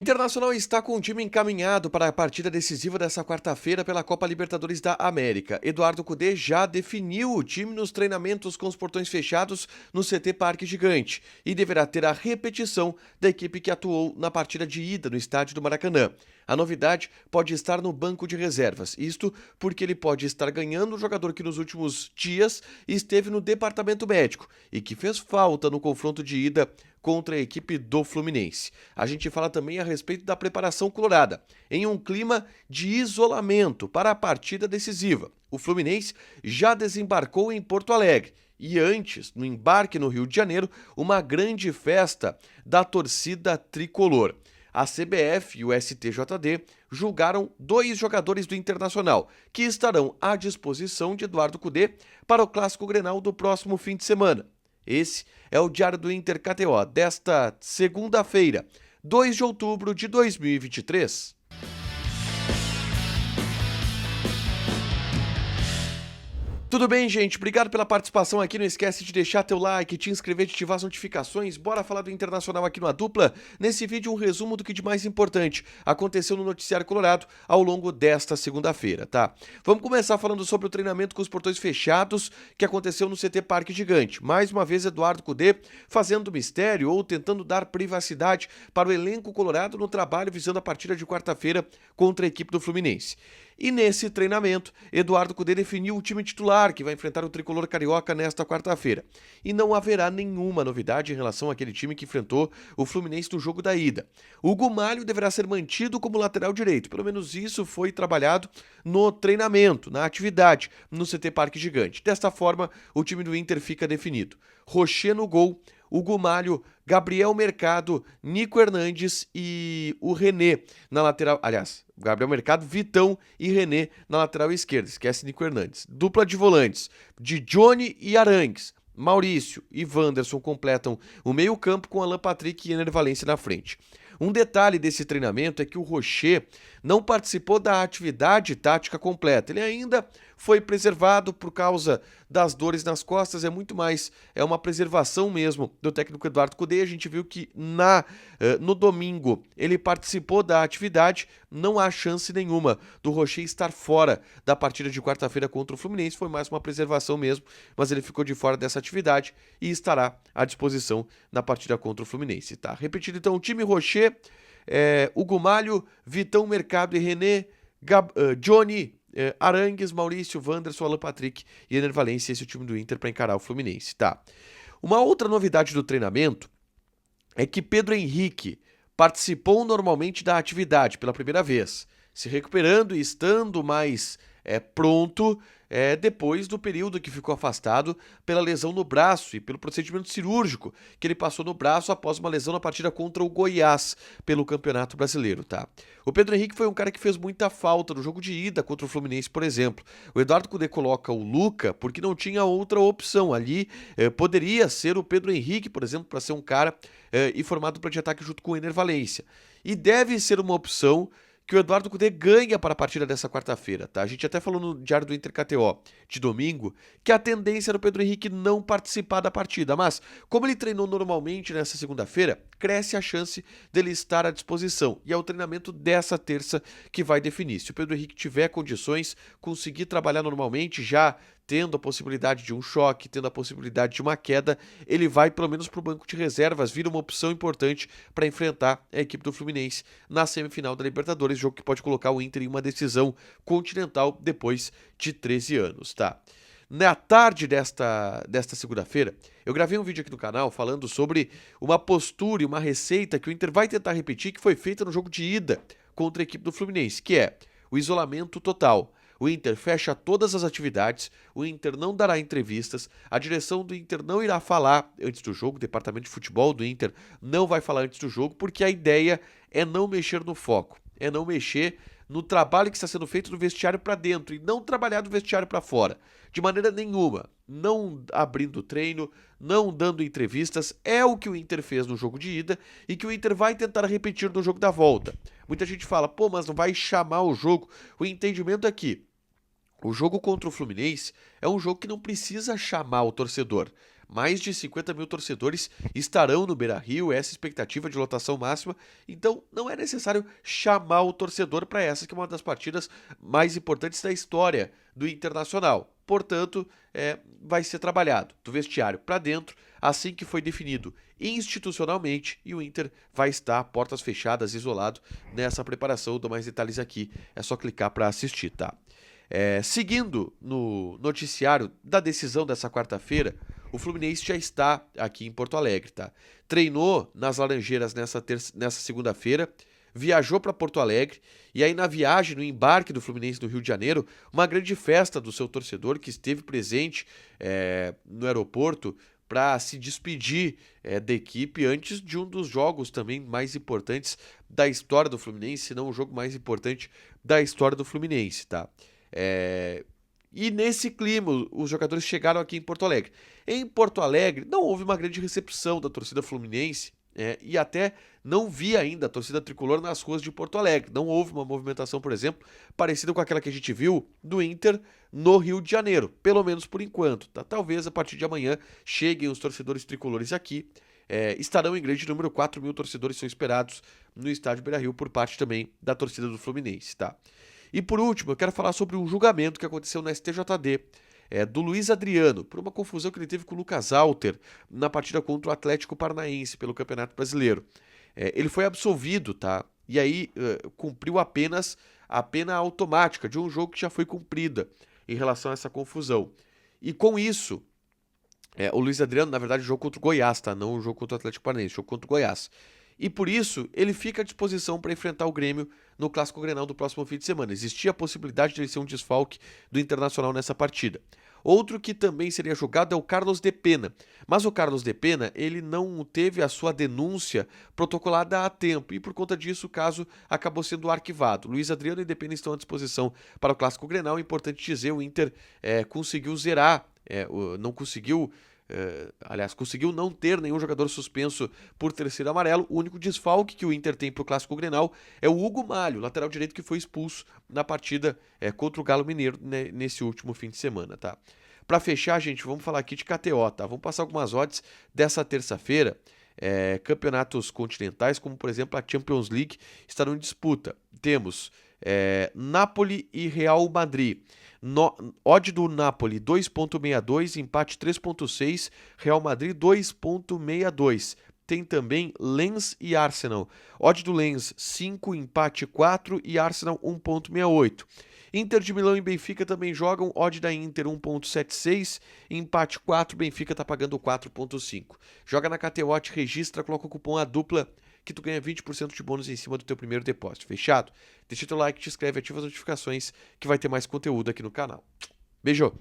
Internacional está com o time encaminhado para a partida decisiva dessa quarta-feira pela Copa Libertadores da América. Eduardo Cudê já definiu o time nos treinamentos com os portões fechados no CT Parque Gigante e deverá ter a repetição da equipe que atuou na partida de ida no estádio do Maracanã. A novidade pode estar no banco de reservas, isto porque ele pode estar ganhando um jogador que nos últimos dias esteve no departamento médico e que fez falta no confronto de ida contra a equipe do Fluminense. A gente fala também a respeito da preparação colorada, em um clima de isolamento para a partida decisiva. O Fluminense já desembarcou em Porto Alegre e antes, no embarque no Rio de Janeiro, uma grande festa da torcida tricolor. A CBF e o STJD julgaram 2 jogadores do Internacional, que estarão à disposição de Eduardo Cudê para o Clássico Grenal do próximo fim de semana. Esse é o Diário do Inter KTO desta segunda-feira, 2 de outubro de 2023. Tudo bem, gente? Obrigado pela participação aqui. Não esquece de deixar teu like, te inscrever, de ativar as notificações. Bora falar do Internacional aqui no A Dupla. Nesse vídeo, um resumo do que de mais importante aconteceu no Noticiário Colorado ao longo desta segunda-feira, tá? Vamos começar falando sobre o treinamento com os portões fechados que aconteceu no CT Parque Gigante. Mais uma vez, Eduardo Cudê fazendo mistério ou tentando dar privacidade para o elenco colorado no trabalho visando a partida de quarta-feira contra a equipe do Fluminense. E nesse treinamento, Eduardo Cudê definiu o time titular que vai enfrentar o tricolor carioca nesta quarta-feira. E não haverá nenhuma novidade em relação àquele time que enfrentou o Fluminense no jogo da ida. Hugo Malho deverá ser mantido como lateral direito, pelo menos isso foi trabalhado no treinamento, na atividade, no CT Parque Gigante. Desta forma, o time do Inter fica definido. Rocher no gol, Hugo Malho, Gabriel Mercado, Nico Hernandes e o René na lateral. Aliás, Gabriel Mercado, Vitão e René na lateral esquerda. Esquece Nico Hernandes. Dupla de volantes de Johnny e Arangues. Maurício e Wanderson completam o meio-campo com Alan Patrick e Ener Valencia na frente. Um detalhe desse treinamento é que o Rocher não participou da atividade tática completa. Ele ainda foi preservado por causa das dores nas costas, é uma preservação mesmo do técnico Eduardo Cudê. A gente viu que no domingo ele participou da atividade, não há chance nenhuma do Rocher estar fora da partida de quarta-feira contra o Fluminense, foi mais uma preservação mesmo, mas ele ficou de fora dessa atividade e estará à disposição na partida contra o Fluminense, tá? Repetindo então, o time: Rocher, Hugo Malho, Vitão, Mercado e René, Johnny, Arangues, Maurício, Wanderson, Alan Patrick e Ener Valencia. Esse é o time do Inter para encarar o Fluminense, tá? Uma outra novidade do treinamento é que Pedro Henrique participou normalmente da atividade pela primeira vez, se recuperando e estando mais pronto depois do período que ficou afastado pela lesão no braço e pelo procedimento cirúrgico que ele passou no braço após uma lesão na partida contra o Goiás pelo Campeonato Brasileiro, tá? O Pedro Henrique foi um cara que fez muita falta no jogo de ida contra o Fluminense, por exemplo. O Eduardo Cudê coloca o Luca porque não tinha outra opção ali. Poderia ser o Pedro Henrique, por exemplo, para ser um cara e formado para de ataque junto com o Ener Valencia. E deve ser uma opção que o Eduardo Cudê ganha para a partida dessa quarta-feira, tá? A gente até falou no Diário do Inter KTO de domingo que a tendência era o Pedro Henrique não participar da partida, mas como ele treinou normalmente nessa segunda-feira, cresce a chance dele estar à disposição, e é o treinamento dessa terça que vai definir. Se o Pedro Henrique tiver condições, conseguir trabalhar normalmente, já tendo a possibilidade de um choque, tendo a possibilidade de uma queda, ele vai pelo menos para o banco de reservas, vira uma opção importante para enfrentar a equipe do Fluminense na semifinal da Libertadores, jogo que pode colocar o Inter em uma decisão continental depois de 13 anos, tá? Na tarde desta segunda-feira, eu gravei um vídeo aqui no canal falando sobre uma postura e uma receita que o Inter vai tentar repetir, que foi feita no jogo de ida contra a equipe do Fluminense, que é o isolamento total. O Inter fecha todas as atividades, o Inter não dará entrevistas, a direção do Inter não irá falar antes do jogo, o departamento de futebol do Inter não vai falar antes do jogo, porque a ideia é não mexer no foco, é não mexer no trabalho que está sendo feito do vestiário para dentro e não trabalhar do vestiário para fora, de maneira nenhuma, não abrindo treino, não dando entrevistas. É o que o Inter fez no jogo de ida e que o Inter vai tentar repetir no jogo da volta. Muita gente fala, pô, mas não vai chamar o jogo. O entendimento é que o jogo contra o Fluminense é um jogo que não precisa chamar o torcedor, Mais de 50 mil torcedores estarão no Beira-Rio, essa expectativa de lotação máxima, então não é necessário chamar o torcedor para essa, que é uma das partidas mais importantes da história do Internacional. Portanto, vai ser trabalhado do vestiário para dentro, assim que foi definido institucionalmente, e o Inter vai estar portas fechadas, isolado, nessa preparação. Eu dou mais detalhes aqui, é só clicar para assistir, tá? Seguindo no noticiário da decisão dessa quarta-feira, o Fluminense já está aqui em Porto Alegre, tá? Treinou nas Laranjeiras nessa segunda-feira, viajou para Porto Alegre, e aí na viagem, no embarque do Fluminense no Rio de Janeiro, uma grande festa do seu torcedor que esteve presente no aeroporto para se despedir da equipe antes de um dos jogos também mais importantes da história do Fluminense, se não o jogo mais importante da história do Fluminense, tá? E nesse clima, os jogadores chegaram aqui em Porto Alegre. Em Porto Alegre, não houve uma grande recepção da torcida fluminense, e até não vi ainda a torcida tricolor nas ruas de Porto Alegre. Não houve uma movimentação, por exemplo, parecida com aquela que a gente viu do Inter no Rio de Janeiro, pelo menos por enquanto. Tá? Talvez a partir de amanhã cheguem os torcedores tricolores aqui. Estarão em grande número, 4 mil torcedores são esperados no estádio Beira-Rio por parte também da torcida do Fluminense, tá? E por último, eu quero falar sobre um julgamento que aconteceu na STJD, do Luiz Adriano, por uma confusão que ele teve com o Lucas Alter na partida contra o Atlético Paranaense pelo Campeonato Brasileiro. Ele foi absolvido, tá? E aí cumpriu apenas a pena automática de um jogo que já foi cumprida em relação a essa confusão. E com isso, o Luiz Adriano, na verdade, jogou contra o Goiás, tá? Não o jogo contra o Atlético Paranaense, jogou contra o Goiás. E por isso, ele fica à disposição para enfrentar o Grêmio no Clássico Grenal do próximo fim de semana. Existia a possibilidade de ele ser um desfalque do Internacional nessa partida. Outro que também seria jogado é o Carlos de Pena. Mas o Carlos de Pena, ele não teve a sua denúncia protocolada a tempo. E por conta disso, o caso acabou sendo arquivado. Luiz Adriano e de Pena estão à disposição para o Clássico Grenal. É importante dizer, o Inter conseguiu zerar, não conseguiu... conseguiu não ter nenhum jogador suspenso por terceiro amarelo. O único desfalque que o Inter tem para o Clássico Grenal é o Hugo Malho, lateral direito, que foi expulso na partida contra o Galo Mineiro, né, nesse último fim de semana, tá? Para fechar, gente, vamos falar aqui de KTO, tá? Vamos passar algumas odds dessa terça-feira. Campeonatos continentais, como por exemplo a Champions League, estarão em disputa. Temos Napoli e Real Madrid. Odd do Napoli 2.62, empate 3.6, Real Madrid 2.62. Tem também Lens e Arsenal. Odd do Lens 5, empate 4 e Arsenal 1.68. Inter de Milão e Benfica também jogam. Odd da Inter 1.76, empate 4, Benfica tá pagando 4.5. Joga na KTO, registra, coloca o cupom ADUPLA que tu ganha 20% de bônus em cima do teu primeiro depósito. Fechado? Deixa teu like, te inscreve, ativa as notificações que vai ter mais conteúdo aqui no canal. Beijo!